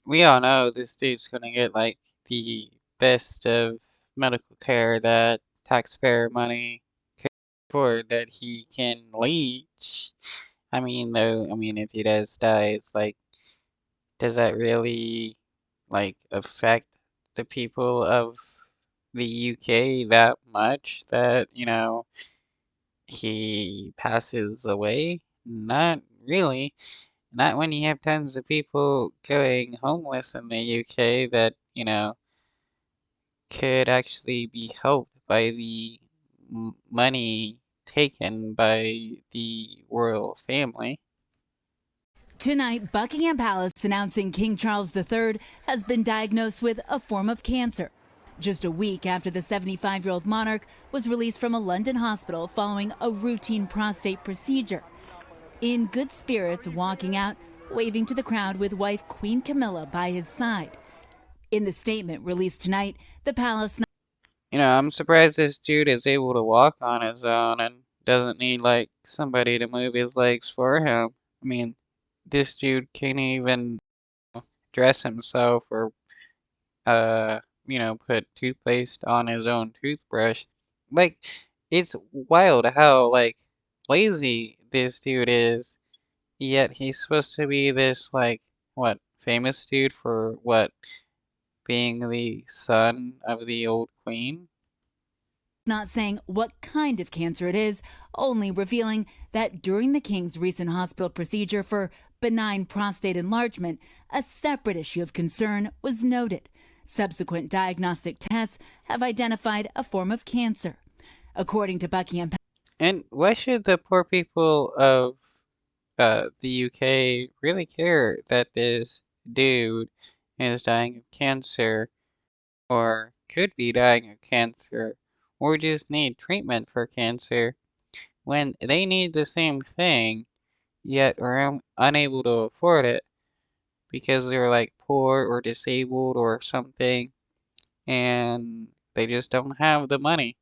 We all know this dude's gonna get like the best of medical care that taxpayer money can afford that he can leech. I mean, if he does die, it's like, does that really like affect the people of the UK that much that, he passes away? Not really. Not when you have tons of people going homeless in the UK that, could actually be helped by the money taken by the royal family. Tonight, Buckingham Palace announcing King Charles III has been diagnosed with a form of cancer. Just a week after the 75-year-old monarch was released from a London hospital following a routine prostate procedure. In good spirits, walking out, waving to the crowd with wife Queen Camilla by his side. In the statement released tonight, the palace. I'm surprised this dude is able to walk on his own and doesn't need like somebody to move his legs for him. I mean, this dude can't even dress himself or put toothpaste on his own toothbrush. Like, it's wild how like lazy this dude is, yet he's supposed to be this like what, famous dude for what, being the son of the old queen? Not saying what kind of cancer it is, only revealing that during the king's recent hospital procedure for benign prostate enlargement, a separate issue of concern was noted. Subsequent diagnostic tests have identified a form of cancer. According to Buckingham. And why should the poor people of the UK really care that this dude is dying of cancer or could be dying of cancer or just need treatment for cancer when they need the same thing yet are unable to afford it because they're like poor or disabled or something and they just don't have the money?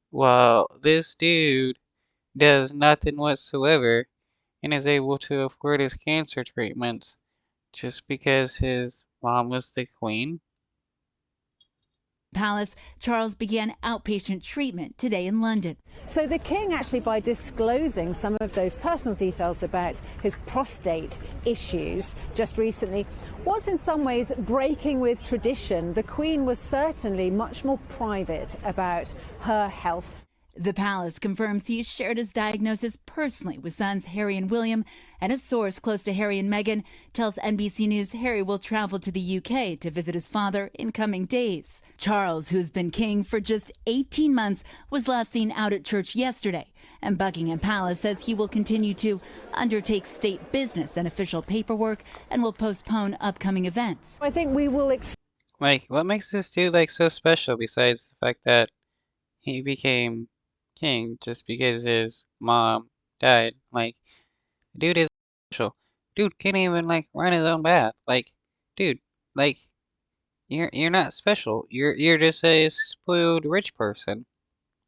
Well, this dude does nothing whatsoever and is able to afford his cancer treatments just because his mom was the queen. Palace, Charles began outpatient treatment today in London. So the king actually, by disclosing some of those personal details about his prostate issues just recently, was in some ways breaking with tradition. The queen was certainly much more private about her health. The palace confirms he shared his diagnosis personally with sons Harry and William, and a source close to Harry and Meghan tells NBC News Harry will travel to the UK to visit his father in coming days. Charles, who's been king for just 18 months, was last seen out at church yesterday, and Buckingham Palace says he will continue to undertake state business and official paperwork and will postpone upcoming events. I think we will Like, what makes this dude like so special besides the fact that he became king just because his mom died? Like, dude is special. Dude can't even like run his own bath. Like, dude, like you're not special. You're just a spoiled rich person.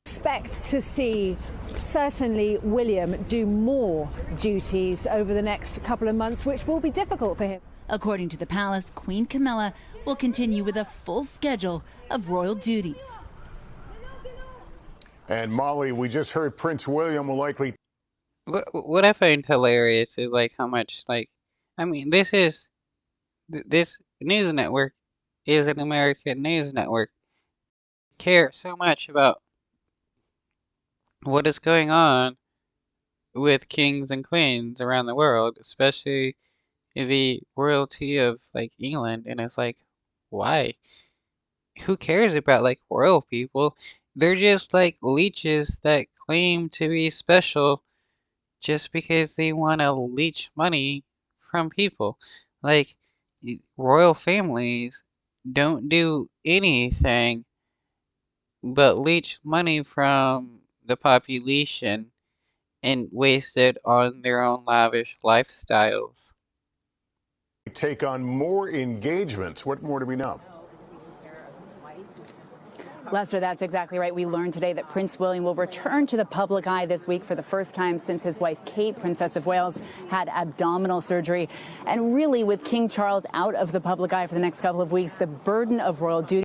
expect to see certainly William do more duties over the next couple of months, which will be difficult for him. According to the palace, Queen Camilla will continue with a full schedule of royal duties. And Molly, we just heard Prince William will likely. What I find hilarious is like how much like, I mean, this news network is an American news network. Care so much about what is going on with kings and queens around the world, especially the royalty of like England, and it's like, why? Who cares about like royal people? They're just like leeches that claim to be special just because they want to leech money from people. Like, royal families don't do anything but leech money from the population and waste it on their own lavish lifestyles. Take on more engagements. What more do we know? Lester, that's exactly right. We learned today that Prince William will return to the public eye this week for the first time since his wife Kate, Princess of Wales, had abdominal surgery. And really, with King Charles out of the public eye for the next couple of weeks, the burden of royal duty